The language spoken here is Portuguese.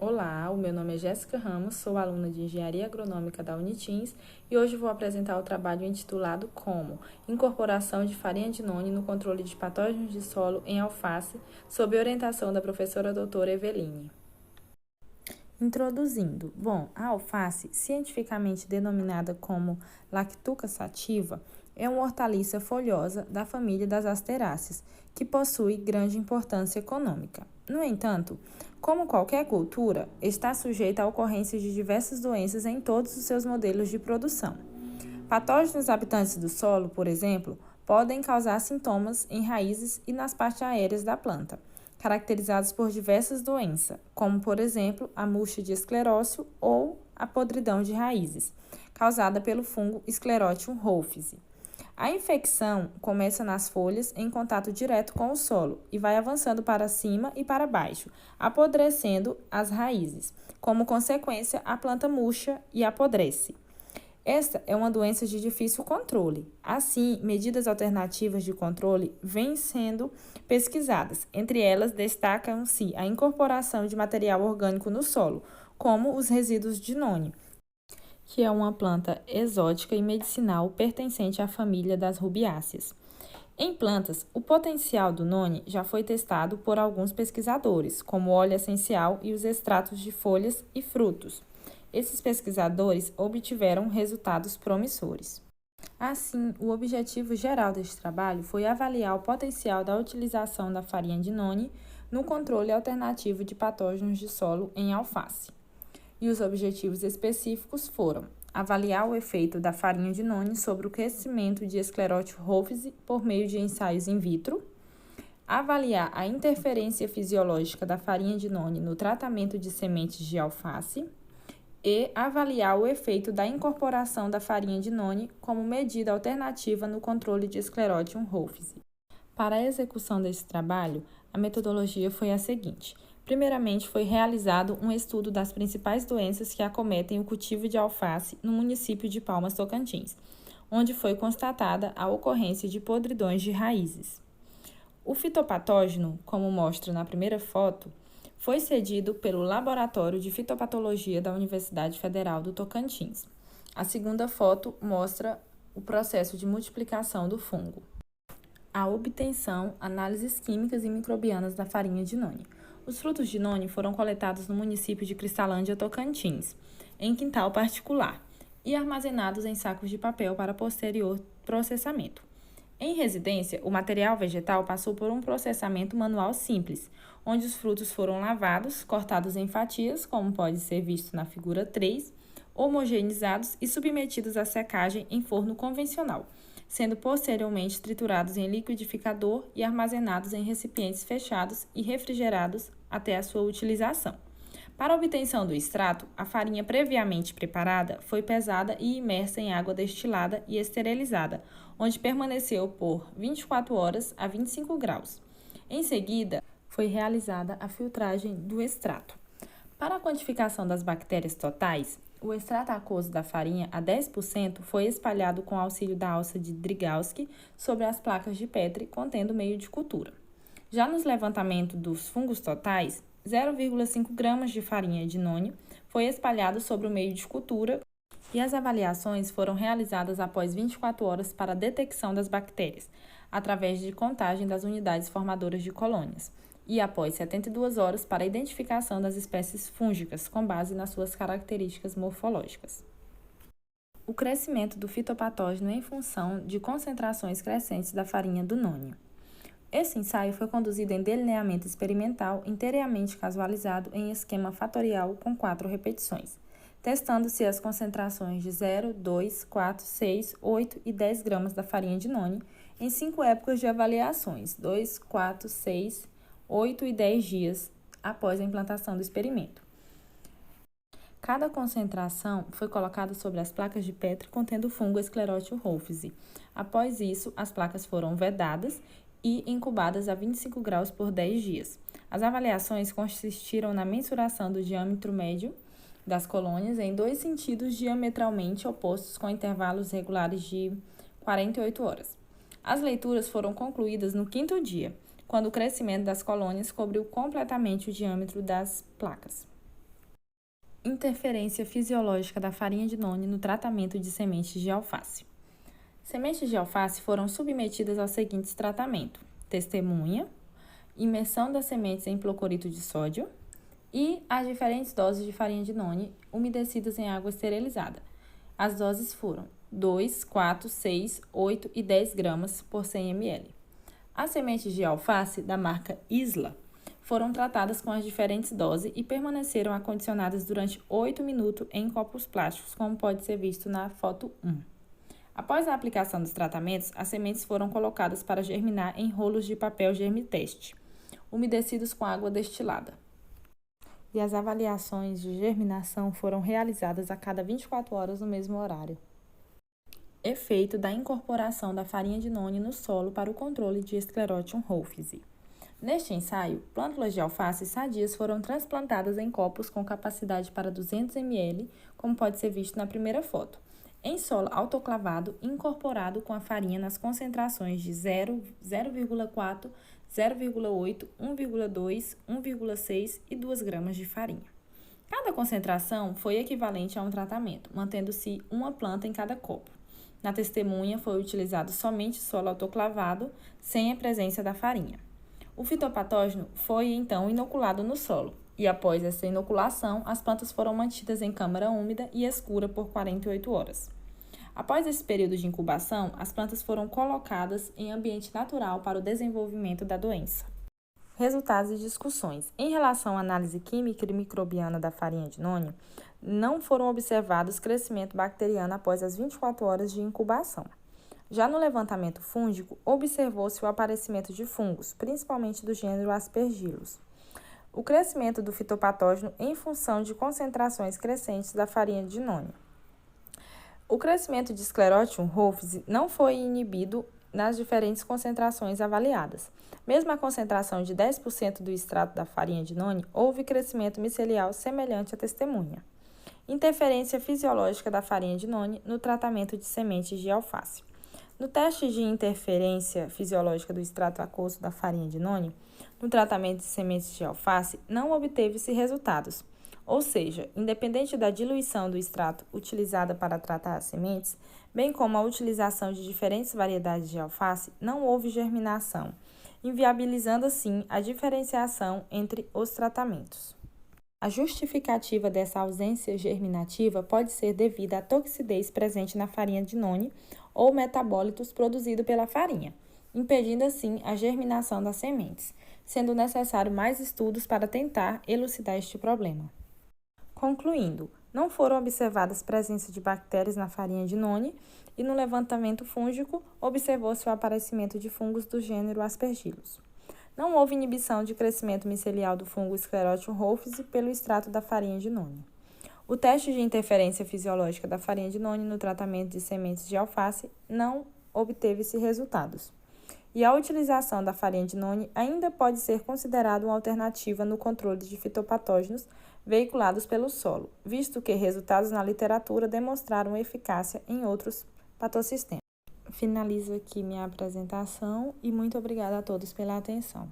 Olá, o meu nome é Jéssica Ramos, sou aluna de Engenharia Agronômica da Unitins e hoje vou apresentar o trabalho intitulado como Incorporação de farinha de noni no controle de patógenos de solo em alface, sob orientação da professora doutora Eveline. Introduzindo. A alface, cientificamente denominada como Lactuca sativa, é uma hortaliça folhosa da família das asteráceas, que possui grande importância econômica. No entanto, como qualquer cultura, está sujeita à ocorrência de diversas doenças em todos os seus modelos de produção. Patógenos habitantes do solo, por exemplo, podem causar sintomas em raízes e nas partes aéreas da planta, caracterizados por diversas doenças, como, por exemplo, a murcha de esclerócio ou a podridão de raízes, causada pelo fungo Sclerotium rufose. A infecção começa nas folhas em contato direto com o solo e vai avançando para cima e para baixo, apodrecendo as raízes. Como consequência, a planta murcha e apodrece. Esta é uma doença de difícil controle. Assim, medidas alternativas de controle vêm sendo pesquisadas. Entre elas, destacam-se a incorporação de material orgânico no solo, como os resíduos de noni, que é uma planta exótica e medicinal pertencente à família das rubiáceas. Em plantas, o potencial do noni já foi testado por alguns pesquisadores, como o óleo essencial e os extratos de folhas e frutos. Esses pesquisadores obtiveram resultados promissores. Assim, o objetivo geral deste trabalho foi avaliar o potencial da utilização da farinha de noni no controle alternativo de patógenos de solo em alface. E os objetivos específicos foram avaliar o efeito da farinha de noni sobre o crescimento de Sclerotium rufose por meio de ensaios in vitro, avaliar a interferência fisiológica da farinha de noni no tratamento de sementes de alface e avaliar o efeito da incorporação da farinha de noni como medida alternativa no controle de Sclerotium rufose. Para a execução desse trabalho, a metodologia foi a seguinte. Primeiramente, foi realizado um estudo das principais doenças que acometem o cultivo de alface no município de Palmas, Tocantins, onde foi constatada a ocorrência de podridões de raízes. O fitopatógeno, como mostra na primeira foto, foi cedido pelo Laboratório de Fitopatologia da Universidade Federal do Tocantins. A segunda foto mostra o processo de multiplicação do fungo. A obtenção, análises químicas e microbianas da farinha de noni. Os frutos de noni foram coletados no município de Cristalândia, Tocantins, em quintal particular, e armazenados em sacos de papel para posterior processamento. Em residência, o material vegetal passou por um processamento manual simples, onde os frutos foram lavados, cortados em fatias, como pode ser visto na figura 3, homogeneizados e submetidos à secagem em forno convencional, sendo posteriormente triturados em liquidificador e armazenados em recipientes fechados e refrigerados até a sua utilização. Para a obtenção do extrato, a farinha previamente preparada foi pesada e imersa em água destilada e esterilizada, onde permaneceu por 24 horas a 25 graus. Em seguida, foi realizada a filtragem do extrato. Para a quantificação das bactérias totais, o extrato aquoso da farinha a 10% foi espalhado com auxílio da alça de Drygalski sobre as placas de Petri contendo meio de cultura. Já nos levantamentos dos fungos totais, 0,5 gramas de farinha de noni foi espalhado sobre o meio de cultura e as avaliações foram realizadas após 24 horas para a detecção das bactérias, através de contagem das unidades formadoras de colônias, e após 72 horas para a identificação das espécies fúngicas com base nas suas características morfológicas. O crescimento do fitopatógeno em função de concentrações crescentes da farinha do noni. Esse ensaio foi conduzido em delineamento experimental inteiramente casualizado em esquema fatorial com 4 repetições, testando-se as concentrações de 0, 2, 4, 6, 8 e 10 gramas da farinha de noni em 5 épocas de avaliações, 2, 4, 6, 8 e 10 dias após a implantação do experimento. Cada concentração foi colocada sobre as placas de Petri contendo o fungo Sclerotium rufose. Após isso, as placas foram vedadas e incubadas a 25 graus por 10 dias. As avaliações consistiram na mensuração do diâmetro médio das colônias em 2 sentidos diametralmente opostos com intervalos regulares de 48 horas. As leituras foram concluídas no 5º dia, quando o crescimento das colônias cobriu completamente o diâmetro das placas. Interferência fisiológica da farinha de noni no tratamento de sementes de alface. Sementes de alface foram submetidas aos seguintes tratamentos: testemunha, imersão das sementes em hipoclorito de sódio e as diferentes doses de farinha de noni umedecidas em água esterilizada. As doses foram 2, 4, 6, 8 e 10 gramas por 100 ml. As sementes de alface da marca Isla foram tratadas com as diferentes doses e permaneceram acondicionadas durante 8 minutos em copos plásticos, como pode ser visto na foto 1. Após a aplicação dos tratamentos, as sementes foram colocadas para germinar em rolos de papel germiteste, umedecidos com água destilada. E as avaliações de germinação foram realizadas a cada 24 horas no mesmo horário. Efeito da incorporação da farinha de noni no solo para o controle de Sclerotium rufisi. Neste ensaio, plântulas de alface sadias foram transplantadas em copos com capacidade para 200 ml, como pode ser visto na primeira foto, em solo autoclavado incorporado com a farinha nas concentrações de 0, 0,4, 0,8, 1,2, 1,6 e 2 gramas de farinha. Cada concentração foi equivalente a um tratamento, mantendo-se uma planta em cada copo. Na testemunha foi utilizado somente solo autoclavado, sem a presença da farinha. O fitopatógeno foi então inoculado no solo, e após essa inoculação, as plantas foram mantidas em câmara úmida e escura por 48 horas. Após esse período de incubação, as plantas foram colocadas em ambiente natural para o desenvolvimento da doença. Resultados e discussões. Em relação à análise química e microbiana da farinha de noni, não foram observados crescimento bacteriano após as 24 horas de incubação. Já no levantamento fúngico, observou-se o aparecimento de fungos, principalmente do gênero Aspergillus. O crescimento do fitopatógeno em função de concentrações crescentes da farinha de noni. O crescimento de Sclerotium rufisi não foi inibido nas diferentes concentrações avaliadas. Mesmo a concentração de 10% do extrato da farinha de noni, houve crescimento micelial semelhante à testemunha. Interferência fisiológica da farinha de noni no tratamento de sementes de alface. No teste de interferência fisiológica do extrato aquoso da farinha de noni, no tratamento de sementes de alface, não obteve-se resultados. Ou seja, independente da diluição do extrato utilizada para tratar as sementes, bem como a utilização de diferentes variedades de alface, não houve germinação, inviabilizando assim a diferenciação entre os tratamentos. A justificativa dessa ausência germinativa pode ser devida à toxidez presente na farinha de noni ou metabólitos produzidos pela farinha, impedindo assim a germinação das sementes, sendo necessário mais estudos para tentar elucidar este problema. Concluindo, não foram observadas presença de bactérias na farinha de noni e no levantamento fúngico observou-se o aparecimento de fungos do gênero Aspergillus. Não houve inibição de crescimento micelial do fungo Sclerotium rufisi pelo extrato da farinha de noni. O teste de interferência fisiológica da farinha de noni no tratamento de sementes de alface não obteve-se resultados. E a utilização da farinha de noni ainda pode ser considerada uma alternativa no controle de fitopatógenos veiculados pelo solo, visto que resultados na literatura demonstraram eficácia em outros patossistemas. Finalizo aqui minha apresentação e muito obrigada a todos pela atenção.